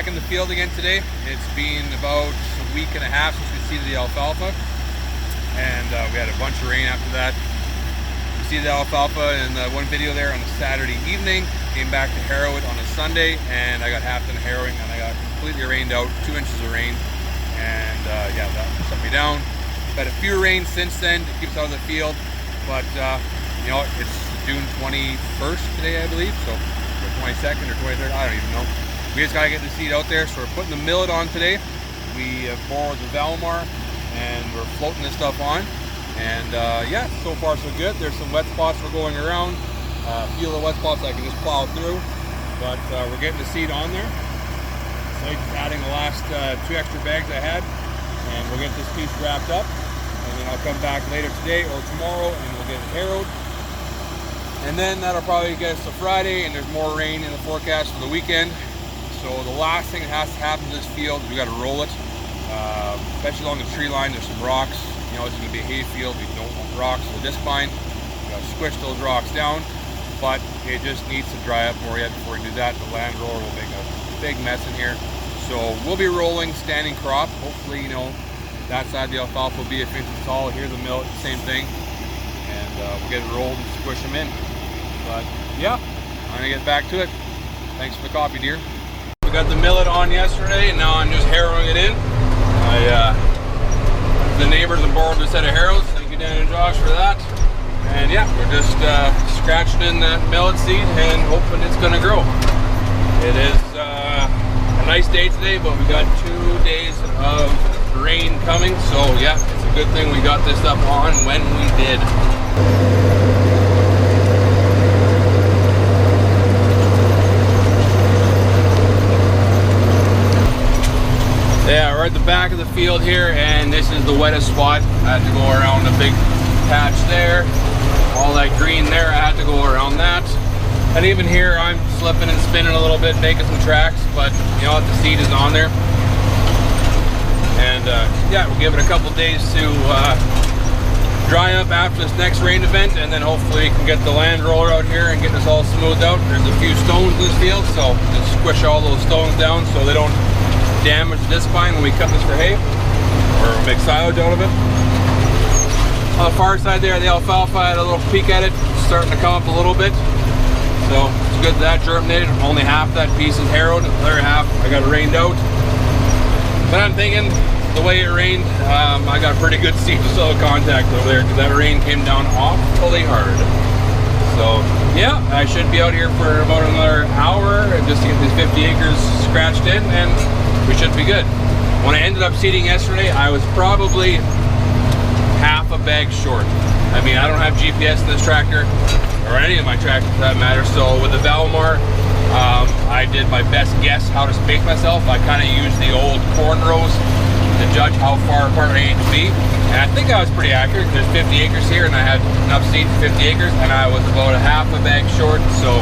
back in the field again today. It's been about a week and a half since we seeded the alfalfa, and we had a bunch of rain after that. We seeded the alfalfa in one video there on a Saturday evening, came back to harrow it on a Sunday, and I got half done harrowing, and I got completely rained out, 2 inches of rain, and yeah, that shut me down. We've had a few rains since then to keep us out of the field, but you know, it's June 21st today, I believe, so, or 22nd or 23rd, I don't even know. We just gotta get the seed out there, so we're putting the millet on today. We borrowed the Valmar, and we're floating this stuff on. And yeah, so far so good. There's some wet spots we're going around. A few of the wet spots I can just plow through, but we're getting the seed on there. So I'm just adding the last 2 extra bags I had, and we'll get this piece wrapped up. And then I'll come back later today or tomorrow, and we'll get it harrowed. And then that'll probably get us to Friday, and there's more rain in the forecast for the weekend. So the last thing that has to happen to this field is we got to roll it, especially along the tree line. There's some rocks. You know, it's going to be a hay field. We don't want rocks with this vine. We got to squish those rocks down, but it just needs to dry up more yet before we do that. The land roller will make a big mess in here. So we'll be rolling standing crop. Hopefully, you know, that side of the alfalfa will be a 50 tall. Here the millet, same thing, and we'll get it rolled and squish them in. But yeah, I'm gonna get back to it. Thanks for the coffee, dear. We got the millet on yesterday, and now I'm just harrowing it in. The neighbors have borrowed a set of harrows. Thank you, Dan and Josh, for that. And yeah, we're just scratching in that millet seed and hoping it's gonna grow. It is a nice day today, but we got 2 days of rain coming, so yeah, it's a good thing we got this up on when we did. Yeah, we're at the back of the field here, and this is the wettest spot. I had to go around a big patch there. All that green there, I had to go around that. And even here, I'm slipping and spinning a little bit, making some tracks, but you know what, the seed is on there. And yeah, we'll give it a couple days to dry up after this next rain event, and then hopefully we can get the land roller out here and get this all smoothed out. There's a few stones in this field, so just squish all those stones down so they don't damage this vine when we cut this for hay or make silage out of it. On the far side there, the alfalfa, I had a little peek at it, it's starting to come up a little bit, so it's good that germinated. Only half that piece is harrowed, the other half I got it rained out. But I'm thinking the way it rained, I got pretty good seed to soil contact over there because that rain came down awfully hard. So yeah, I should be out here for about another hour just to get these 50 acres scratched in, and we should be good. When I ended up seeding yesterday, I was probably half a bag short. I mean, I don't have GPS in this tractor, or any of my tractors for that matter, so with the Valmar, I did my best guess how to space myself. I kind of used the old corn rows to judge how far apart I need to be, and I think I was pretty accurate. There's 50 acres here, and I had enough seed for 50 acres, and I was about a half a bag short, so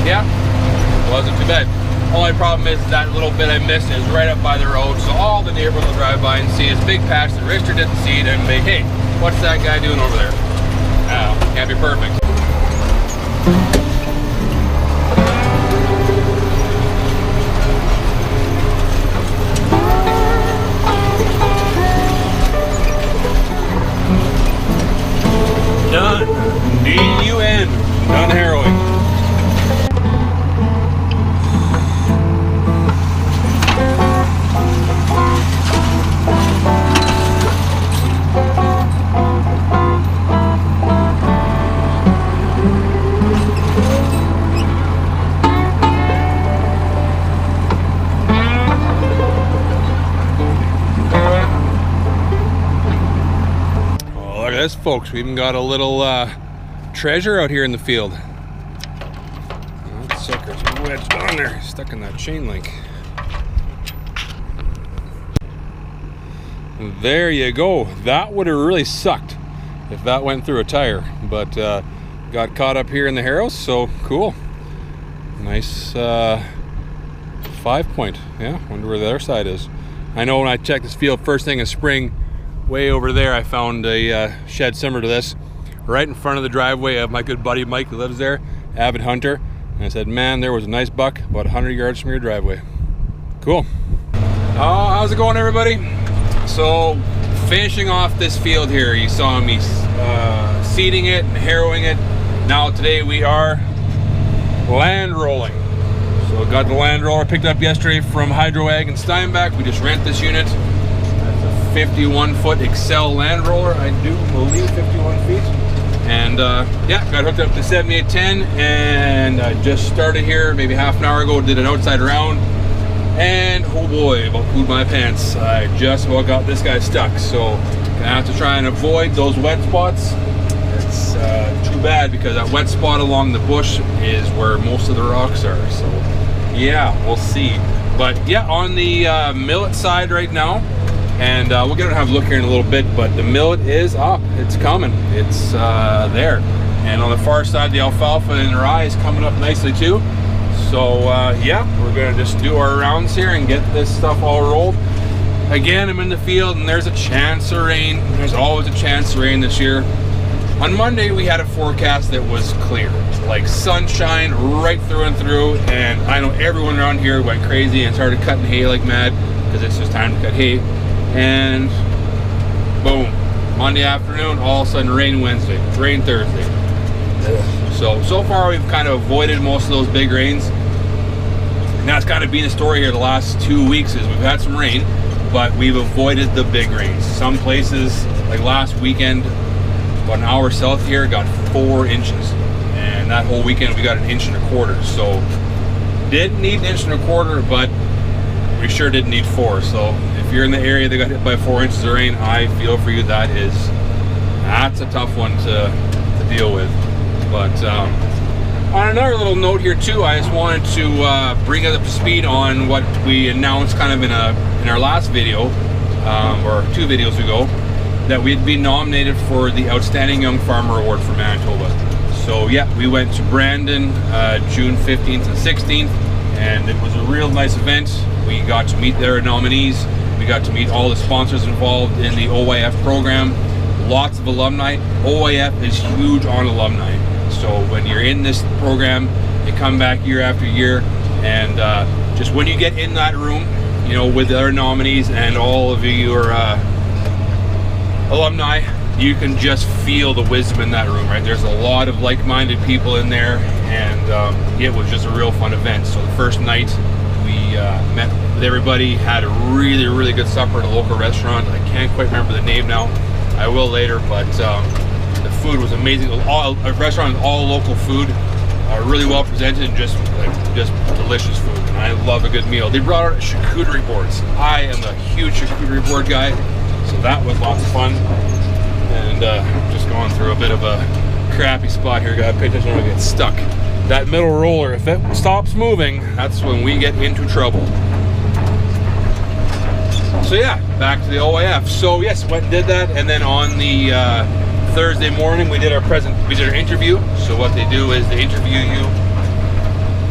yeah, it wasn't too bad. Only problem is that little bit I missed is right up by the road, so all the neighbors will drive by and see this big patch that Richter didn't seed and be, hey, what's that guy doing over there? Can't be perfect. Done. D-U-N. Done harrowing. Folks, we even got a little treasure out here in the field. That sucker's wedged on there, stuck in that chain link. There you go. That would have really sucked if that went through a tire, but got caught up here in the harrows, so cool. Nice 5-point. Yeah, wonder where the other side is. I know when I checked this field first thing in spring, way over there I found a shed similar to this right in front of the driveway of my good buddy Mike who lives there, avid hunter, and I said, man, there was a nice buck about 100 yards from your driveway. Cool. How's it going, everybody? So, finishing off this field here, you saw me seeding it and harrowing it. Now today we are land rolling. So got the land roller picked up yesterday from Harrowing in Steinbach. We just rent this unit. That's a 51-foot Excel land roller, I do believe 51 feet. And yeah, got hooked up to 7810, and I just started here maybe half an hour ago, did an outside round, and oh boy, about pooed my pants. I just about got this guy stuck, so gonna have to try and avoid those wet spots. It's too bad because that wet spot along the bush is where most of the rocks are, so yeah, we'll see. But yeah, on the millet side right now, and we're gonna have a look here in a little bit, but the millet is up, it's coming, it's there. And on the far side, the alfalfa and the rye is coming up nicely too. So yeah, we're gonna just do our rounds here and get this stuff all rolled. Again, I'm in the field and there's a chance of rain. There's always a chance of rain this year. On Monday, we had a forecast that was clear, like sunshine right through and through, and I know everyone around here went crazy and started cutting hay like mad because it's just time to cut hay. And boom, Monday afternoon, all of a sudden rain Wednesday, rain Thursday. So far we've kind of avoided most of those big rains. And that's kind of been the story here the last 2 weeks, is we've had some rain, but we've avoided the big rains. Some places, like last weekend, about an hour south here, got 4 inches. And that whole weekend we got 1.25 inches. So didn't need 1.25 inches, but we sure didn't need 4. So if you're in the area that got hit by 4 inches of rain, I feel for you. That's a tough one to deal with. But on another little note here too, I just wanted to bring us up to speed on what we announced kind of in our last video, or 2 videos ago, that we'd be nominated for the Outstanding Young Farmer Award for Manitoba. So yeah, we went to Brandon June 15th and 16th, and it was a real nice event. We got to meet their nominees. We got to meet all the sponsors involved in the OYF program. Lots of alumni. OYF is huge on alumni. So when you're in this program, you come back year after year, and just when you get in that room, you know, with our nominees and all of your alumni, you can just feel the wisdom in that room, right? There's a lot of like-minded people in there, and it was just a real fun event. So the first night we met with everybody, had a really, really good supper at a local restaurant. I can't quite remember the name now. I will later, but the food was amazing. A restaurant with all local food, really well presented, and just delicious food. And I love a good meal. They brought out charcuterie boards. I am a huge charcuterie board guy, so that was lots of fun. And just going through a bit of a crappy spot here. Gotta pay attention when I get stuck. That middle roller, if it stops moving, that's when we get into trouble. So yeah, back to the OYF. So yes, went and did that, and then on the Thursday morning we did our interview. So what they do is they interview you,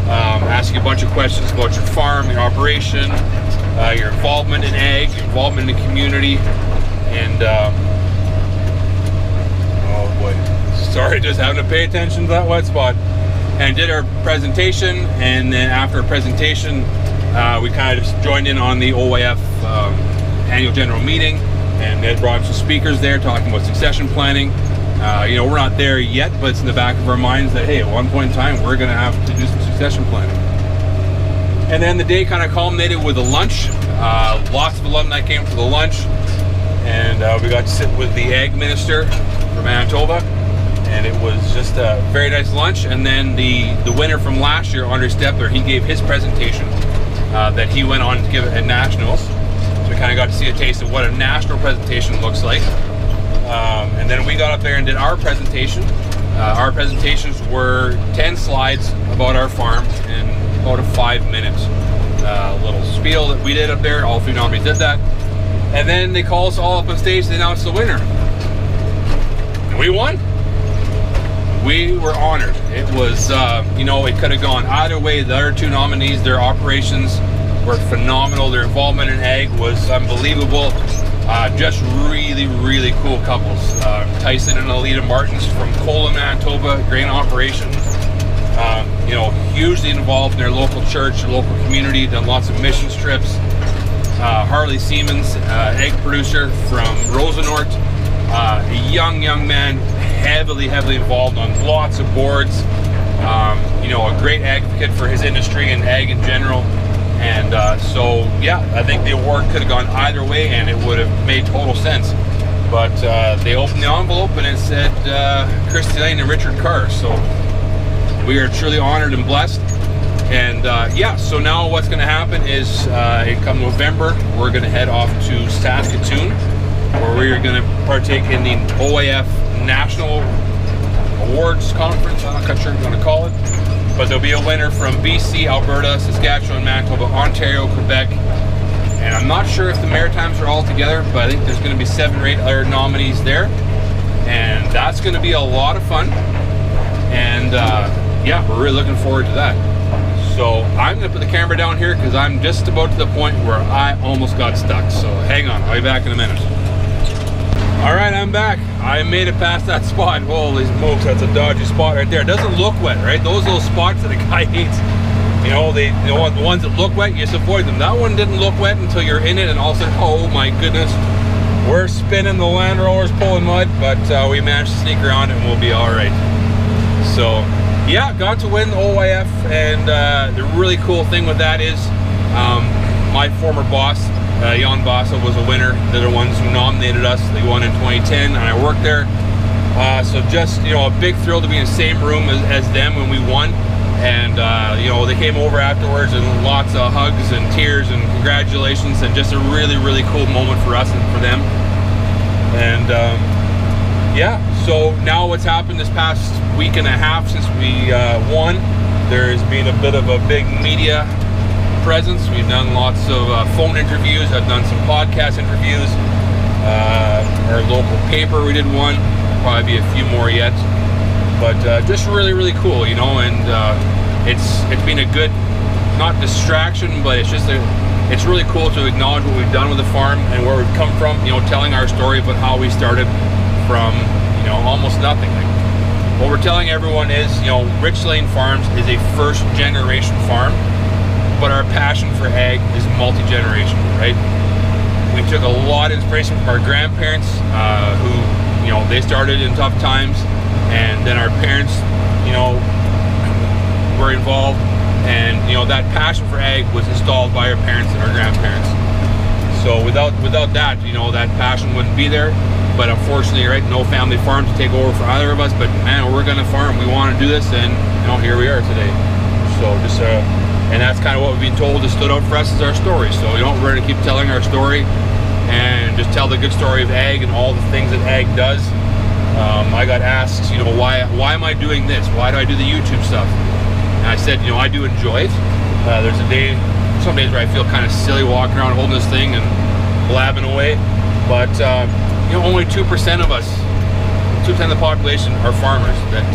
ask you a bunch of questions about your farm, your operation, your involvement in ag, your involvement in the community, and oh boy, sorry, just having to pay attention to that wet spot. And did our presentation, and then after our presentation, we kind of just joined in on the OYF annual general meeting, and they brought some speakers there talking about succession planning. You know, we're not there yet, but it's in the back of our minds that, hey, at one point in time, we're going to have to do some succession planning. And then the day kind of culminated with a lunch. Lots of alumni came for the lunch, and we got to sit with the ag minister for Manitoba. And it was just a very nice lunch. And then the winner from last year, Andre Stepler, he gave his presentation that he went on to give at Nationals. So we kind of got to see a taste of what a national presentation looks like. And then we got up there and did our presentation. Our presentations were 10 slides about our farm in about a 5-minute little spiel that we did up there. All 3 nominees did that. And then they called us all up on stage to announce the winner. And we won. We were honored. It was, you know, it could have gone either way. The other 2 nominees, their operations were phenomenal. Their involvement in ag was unbelievable. Just really, really cool couples. Tyson and Alita Martins from Cola, Manitoba, grain operation. You know, hugely involved in their local church, their local community, done lots of mission trips. Harley Siemens, egg producer from Rosenort, a young man, heavily involved on lots of boards. You know, a great advocate for his industry and ag in general. And so, yeah, I think the award could have gone either way, and it would have made total sense. But they opened the envelope and it said Christy Lane and Richard Carr. So we are truly honored and blessed. And yeah, so now what's going to happen is come November, we're going to head off to Saskatoon, where we are going to partake in the OAF National Awards Conference. I'm not quite sure what I'm going to call it, but there'll be a winner from BC, Alberta, Saskatchewan, Manitoba, Ontario, Quebec, and I'm not sure if the Maritimes are all together, but I think there's going to be 7 or 8 other nominees there, and that's going to be a lot of fun. And yeah, we're really looking forward to that. So I'm going to put the camera down here because I'm just about to the point where I almost got stuck. So hang on, I'll be back in a minute. All right, I'm back. I made it past that spot. Holy smokes, that's a dodgy spot right there. It doesn't look wet, right? Those little spots that a guy hates, you know, the ones that look wet, you just avoid them. That one didn't look wet until you're in it, and all of a sudden, oh my goodness, we're spinning, the Land Rover's pulling mud, but we managed to sneak around it and we'll be all right. So yeah, got to win the OIF, and the really cool thing with that is my former boss, Jan Vasa, was a winner. They're the ones who nominated us. They won in 2010, and I worked there. So just, you know, a big thrill to be in the same room as them when we won. And you know, they came over afterwards, and lots of hugs and tears and congratulations, and just a really cool moment for us and for them. And yeah, so now what's happened this past week and a half since we won, there's been a bit of a big media presence. We've done lots of phone interviews. I've done some podcast interviews. Our local paper, we did one. Probably be a few more yet. But just really cool, you know. And it's been a good, not distraction, but it's just it's really cool to acknowledge what we've done with the farm and where we've come from. You know, telling our story about how we started from, you know, almost nothing. What we're telling everyone is, you know, Rich Lane Farms is a first-generation farm, but our passion for ag is multi-generational, right? We took a lot of inspiration from our grandparents, who, you know, they started in tough times, and then our parents, you know, were involved, and, you know, that passion for ag was installed by our parents and our grandparents. So without that, you know, that passion wouldn't be there. But unfortunately, right, no family farm to take over for either of us. But man, we're gonna farm. We want to do this, and you know, here we are today. So just and that's kind of what we've been told has stood out for us as our story. So you know, we're gonna keep telling our story and just tell the good story of ag and all the things that ag does. I got asked, you know, why am I doing this? Why do I do the YouTube stuff? And I said, you know, I do enjoy it. There's some days where I feel kind of silly walking around holding this thing and blabbing away, but you know, only 2% of us, 2% of the population are farmers. That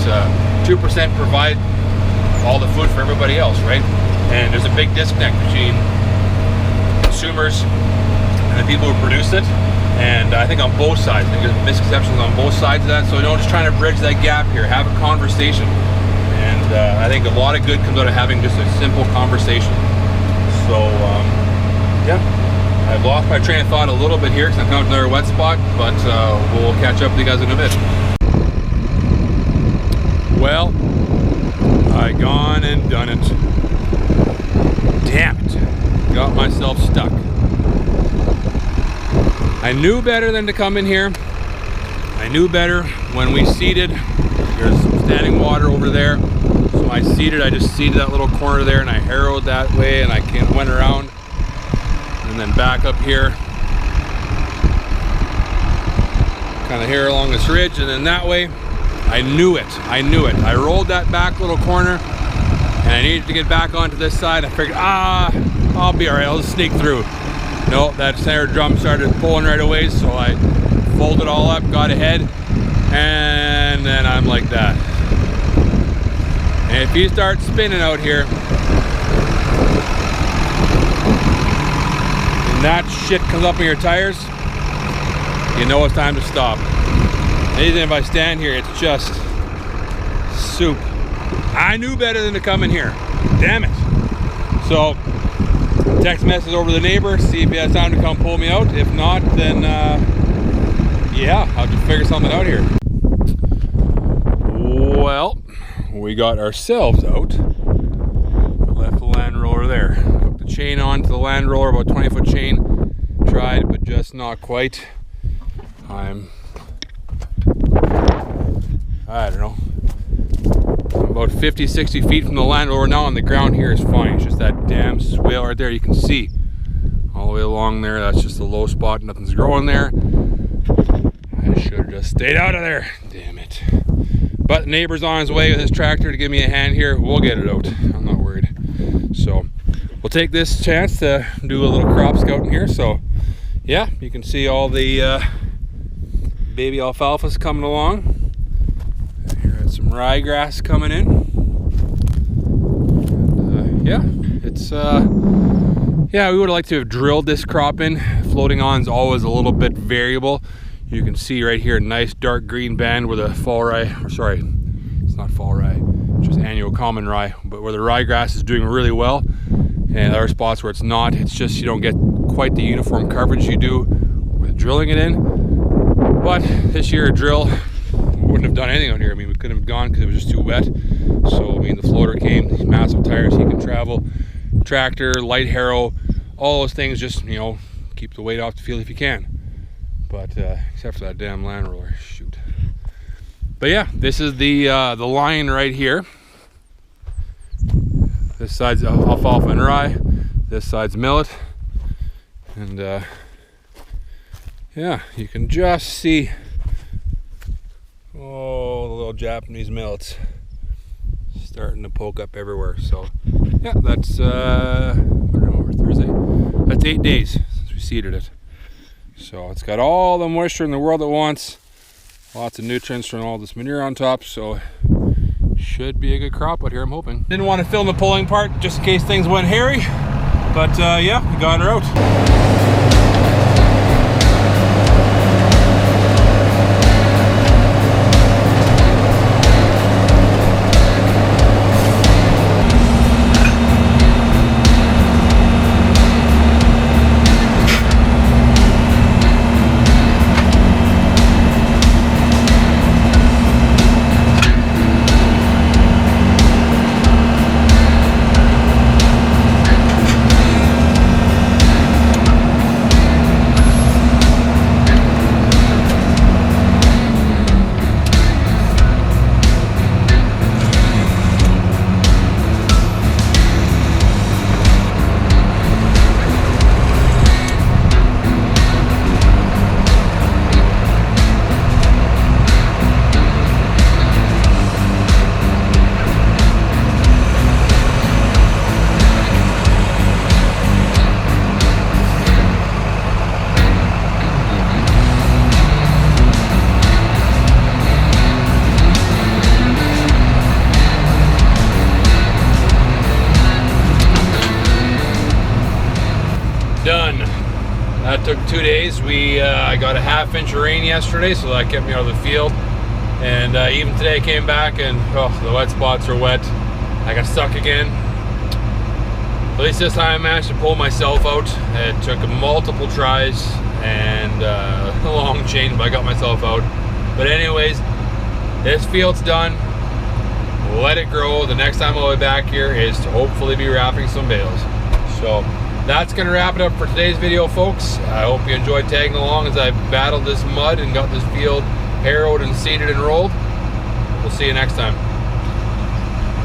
2% provide all the food for everybody else, right? And there's a big disconnect between consumers and the people who produce it. And I think on both sides, I think there's misconceptions on both sides of that. So, you know, just trying to bridge that gap here, have a conversation. And I think a lot of good comes out of having just a simple conversation. So, yeah. I've lost my train of thought a little bit here because I'm coming to another wet spot, but we'll catch up with you guys in a bit. Well, I gone and done it. Damn it. Got myself stuck. I knew better than to come in here. I knew better when we seeded. There's some standing water over there. So I just seeded that little corner there, and I harrowed that way, and I went around. And then back up here, kind of here along this ridge, and then that way. I knew it. I rolled that back little corner, and I needed to get back onto this side. I figured, I'll be all right. I'll just sneak through. No, that center drum started pulling right away, so I folded all up, got ahead, and then I'm like that. And if you start spinning out here, that shit comes up in your tires, you know it's time to stop. And even if I stand here, it's just soup. I knew better than to come in here. Damn it. So, text message over to the neighbor, see if he has time to come pull me out. If not, then yeah, I'll just figure something out here. Well, we got ourselves out. Left the land roller there. Hooked the chain onto the land roller, about 20-foot chain. Tried, but just not quite. I don't know. I'm about 50-60 feet from the land roller now, and the ground here is fine. It's just that damn swale right there. You can see all the way along there. That's just a low spot. Nothing's growing there. I should have just stayed out of there. Damn it. But the neighbor's on his way with his tractor to give me a hand here. We'll get it out. I'm not worried. So we'll take this chance to do a little crop scouting here. So yeah, you can see all the baby alfalfa's coming along. Here got some ryegrass coming in. And, yeah, it's yeah, we would like to have drilled this crop in. Floating on is always a little bit variable. You can see right here, nice dark green band where the fall rye, or sorry, it's not fall rye, it's just annual common rye, but where the ryegrass is doing really well, and other spots where it's not. It's just you don't get quite the uniform coverage you do with drilling it in. But this year a drill wouldn't have done anything out here. I mean, we couldn't have gone because it was just too wet. So, I mean, the floater came, these massive tires, he can travel, tractor, light harrow, all those things, just, you know, keep the weight off the field if you can. But except for that damn land roller, shoot. But yeah, this is the line right here. This side's alfalfa and rye. This side's millet. And yeah, you can just see, oh, the little Japanese millets starting to poke up everywhere. So yeah, that's I don't know, Thursday. That's 8 days since we seeded it. So it's got all the moisture in the world at once, lots of nutrients from all this manure on top, so should be a good crop out here, I'm hoping. Didn't want to film the pulling part just in case things went hairy, but yeah, we got her out. Done. That took 2 days. I got a half-inch of rain yesterday, so that kept me out of the field. And even today I came back and oh, the wet spots are wet. I got stuck again. At least this time I managed to pull myself out. It took multiple tries and a long chain, but I got myself out. But anyways, this field's done. Let it grow. The next time I'll be back here is to hopefully be wrapping some bales. So that's going to wrap it up for today's video, folks. I hope you enjoyed tagging along as I battled this mud and got this field harrowed and seeded and rolled. We'll see you next time.